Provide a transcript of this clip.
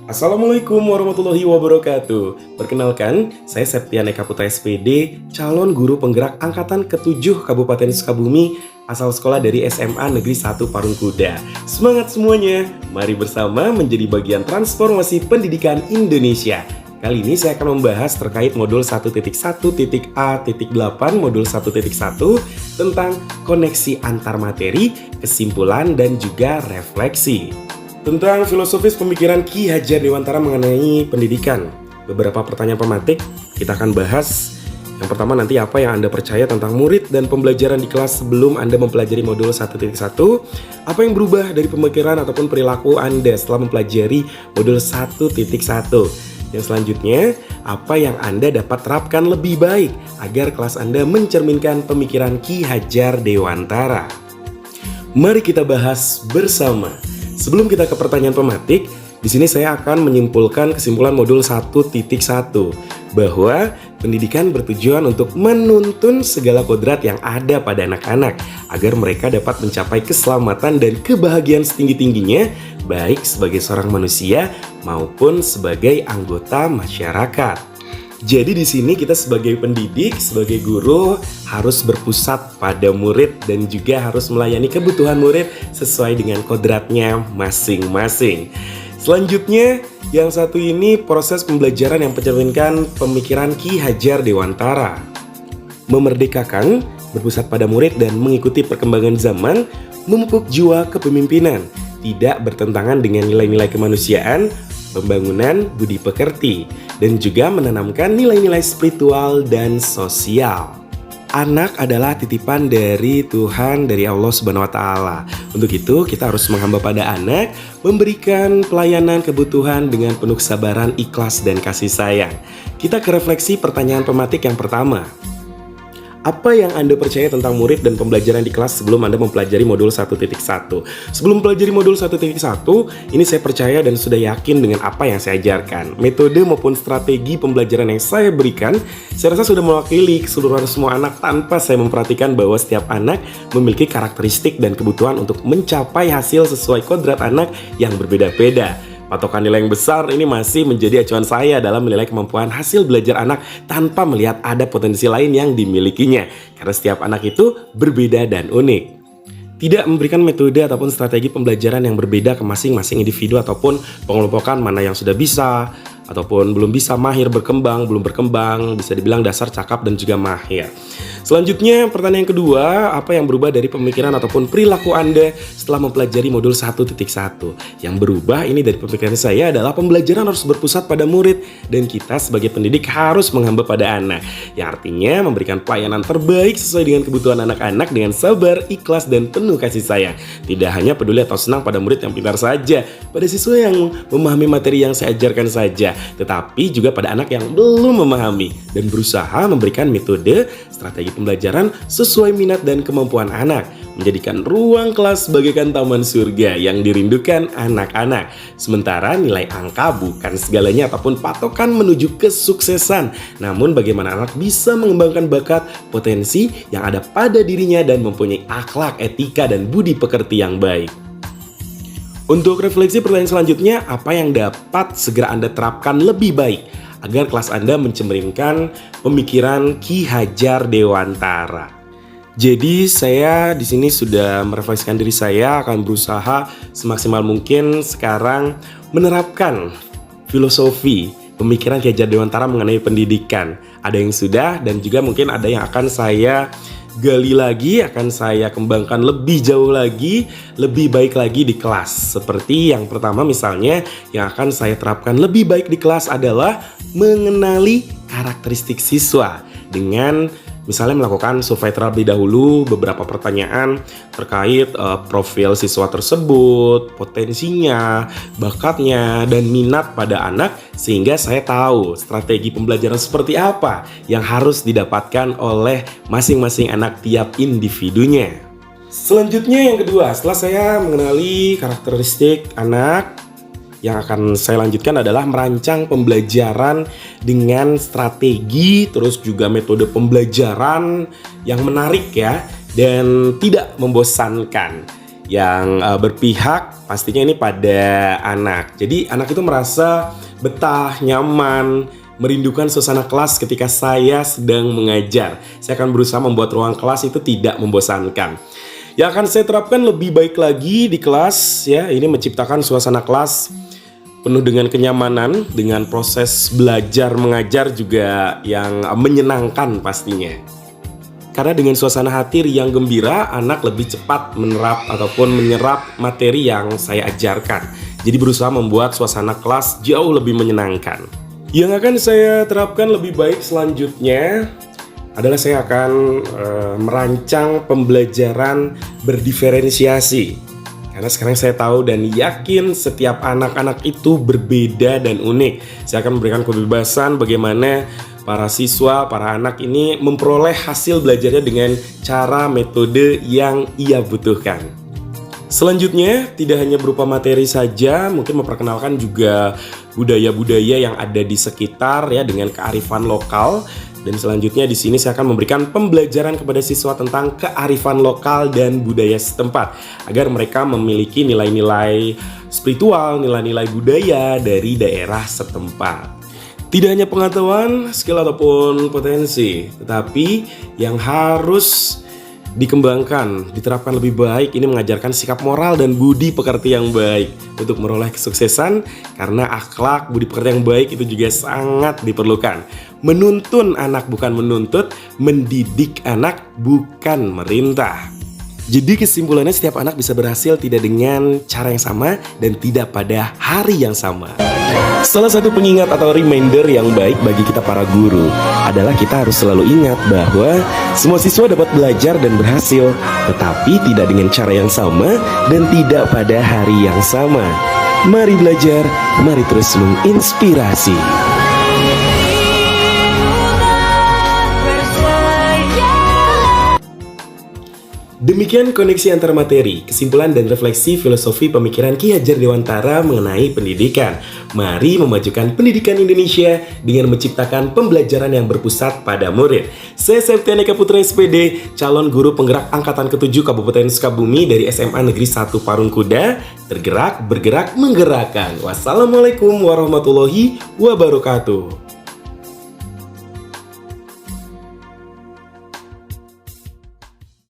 Assalamualaikum warahmatullahi wabarakatuh. Perkenalkan, saya Septian Eka Putra SPD, calon guru penggerak angkatan ke-7 Kabupaten Sukabumi, asal sekolah dari SMA Negeri 1 Parungkuda. Semangat semuanya, mari bersama menjadi bagian transformasi pendidikan Indonesia. Kali ini saya akan membahas terkait modul 1.1.A.8 modul 1.1 tentang koneksi antar materi, kesimpulan, dan juga refleksi. Tentang filosofis pemikiran Ki Hajar Dewantara mengenai pendidikan. Beberapa pertanyaan pematik kita akan bahas. Yang pertama nanti apa yang Anda percaya tentang murid dan pembelajaran di kelas sebelum Anda mempelajari modul 1.1. Apa yang berubah dari pemikiran ataupun perilaku Anda setelah mempelajari modul 1.1. Yang selanjutnya, apa yang Anda dapat terapkan lebih baik agar kelas Anda mencerminkan pemikiran Ki Hajar Dewantara. Mari kita bahas bersama. Sebelum kita ke pertanyaan pematik, di sini saya akan menyimpulkan kesimpulan modul 1.1 bahwa pendidikan bertujuan untuk menuntun segala kodrat yang ada pada anak-anak agar mereka dapat mencapai keselamatan dan kebahagiaan setinggi-tingginya baik sebagai seorang manusia maupun sebagai anggota masyarakat. Jadi di sini kita sebagai pendidik, sebagai guru harus berpusat pada murid dan juga harus melayani kebutuhan murid sesuai dengan kodratnya masing-masing. Selanjutnya, yang satu ini proses pembelajaran yang mencerminkan pemikiran Ki Hajar Dewantara. Memerdekakan, berpusat pada murid dan mengikuti perkembangan zaman, memupuk jiwa kepemimpinan, tidak bertentangan dengan nilai-nilai kemanusiaan, pembangunan budi pekerti, dan juga menanamkan nilai-nilai spiritual dan sosial. Anak adalah titipan dari Tuhan, dari Allah Subhanahu wa Ta'ala. Untuk itu, kita harus menghamba pada anak, memberikan pelayanan kebutuhan dengan penuh kesabaran, ikhlas, dan kasih sayang. Kita ke refleksi pertanyaan pematik yang pertama. Apa yang Anda percaya tentang murid dan pembelajaran di kelas sebelum Anda mempelajari modul 1.1? Sebelum mempelajari modul 1.1, ini saya percaya dan sudah yakin dengan apa yang saya ajarkan. Metode maupun strategi pembelajaran yang saya berikan, saya rasa sudah mewakili keseluruhan semua anak tanpa saya memperhatikan bahwa setiap anak memiliki karakteristik dan kebutuhan untuk mencapai hasil sesuai kodrat anak yang berbeda-beda. Patokan nilai yang besar ini masih menjadi acuan saya dalam menilai kemampuan hasil belajar anak tanpa melihat ada potensi lain yang dimilikinya. Karena setiap anak itu berbeda dan unik. Tidak memberikan metode ataupun strategi pembelajaran yang berbeda ke masing-masing individu ataupun pengelompokan mana yang sudah bisa ataupun belum bisa, mahir, berkembang, belum berkembang, bisa dibilang dasar, cakap, dan juga mahir. Selanjutnya, pertanyaan yang kedua, apa yang berubah dari pemikiran ataupun perilaku Anda setelah mempelajari modul 1.1? Yang berubah ini dari pemikiran saya adalah pembelajaran harus berpusat pada murid dan kita sebagai pendidik harus menghamba pada anak. Yang artinya memberikan pelayanan terbaik sesuai dengan kebutuhan anak-anak dengan sabar, ikhlas, dan penuh kasih sayang. Tidak hanya peduli atau senang pada murid yang pintar saja, pada siswa yang memahami materi yang saya ajarkan saja, tetapi juga pada anak yang belum memahami dan berusaha memberikan metode, strategi pembelajaran sesuai minat dan kemampuan anak, menjadikan ruang kelas bagaikan taman surga yang dirindukan anak-anak. Sementara nilai angka bukan segalanya ataupun patokan menuju kesuksesan, namun bagaimana anak bisa mengembangkan bakat, potensi yang ada pada dirinya dan mempunyai akhlak, etika, dan budi pekerti yang baik. Untuk refleksi pertanyaan selanjutnya, apa yang dapat segera Anda terapkan lebih baik agar kelas Anda mencerminkan pemikiran Ki Hajar Dewantara? Jadi saya di sini sudah merefleksikan diri saya, akan berusaha semaksimal mungkin sekarang menerapkan filosofi pemikiran Ki Hajar Dewantara mengenai pendidikan. Ada yang sudah dan juga mungkin ada yang akan saya gali lagi, akan saya kembangkan lebih jauh lagi, lebih baik lagi di kelas. Seperti yang pertama misalnya yang akan saya terapkan lebih baik di kelas adalah mengenali karakteristik siswa dengan misalnya melakukan survei terlebih dahulu beberapa pertanyaan terkait profil siswa tersebut, potensinya, bakatnya, dan minat pada anak sehingga saya tahu strategi pembelajaran seperti apa yang harus didapatkan oleh masing-masing anak tiap individunya. Selanjutnya yang kedua, setelah saya mengenali karakteristik anak, yang akan saya lanjutkan adalah merancang pembelajaran dengan strategi terus juga metode pembelajaran yang menarik ya dan tidak membosankan. yang berpihak pastinya ini pada anak. Jadi anak itu merasa betah, nyaman, merindukan suasana kelas ketika saya sedang mengajar. Saya akan berusaha membuat ruang kelas itu tidak membosankan. Yang akan saya terapkan lebih baik lagi di kelas ya, ini menciptakan suasana kelas penuh dengan kenyamanan, dengan proses belajar mengajar juga yang menyenangkan pastinya. Karena dengan suasana hati yang gembira, anak lebih cepat menerap ataupun menyerap materi yang saya ajarkan. Jadi berusaha membuat suasana kelas jauh lebih menyenangkan. Yang akan saya terapkan lebih baik selanjutnya adalah saya akan merancang pembelajaran berdiferensiasi. Karena sekarang saya tahu dan yakin setiap anak-anak itu berbeda dan unik. Saya akan memberikan kebebasan bagaimana para siswa, para anak ini memperoleh hasil belajarnya dengan cara metode yang ia butuhkan. Selanjutnya, tidak hanya berupa materi saja, mungkin memperkenalkan juga budaya-budaya yang ada di sekitar ya dengan kearifan lokal. Dan selanjutnya di sini saya akan memberikan pembelajaran kepada siswa tentang kearifan lokal dan budaya setempat agar mereka memiliki nilai-nilai spiritual, nilai-nilai budaya dari daerah setempat. Tidak hanya pengetahuan, skill ataupun potensi, tetapi yang harus dikembangkan, diterapkan lebih baik ini mengajarkan sikap moral dan budi pekerti yang baik untuk meroleh kesuksesan, karena akhlak, budi pekerti yang baik itu juga sangat diperlukan. Menuntun anak bukan menuntut, mendidik anak bukan merintah. Jadi kesimpulannya setiap anak bisa berhasil tidak dengan cara yang sama dan tidak pada hari yang sama. Salah satu pengingat atau reminder yang baik bagi kita para guru adalah kita harus selalu ingat bahwa semua siswa dapat belajar dan berhasil, tetapi tidak dengan cara yang sama dan tidak pada hari yang sama. Mari belajar, mari terus menginspirasi. Demikian koneksi antar materi, kesimpulan dan refleksi filosofi pemikiran Ki Hajar Dewantara mengenai pendidikan. Mari memajukan pendidikan Indonesia dengan menciptakan pembelajaran yang berpusat pada murid. Saya Septian Eka Putra SPD, calon guru penggerak Angkatan ke-7 Kabupaten Sukabumi dari SMA Negeri 1 Parungkuda. Tergerak, bergerak, menggerakkan. Wassalamualaikum warahmatullahi wabarakatuh.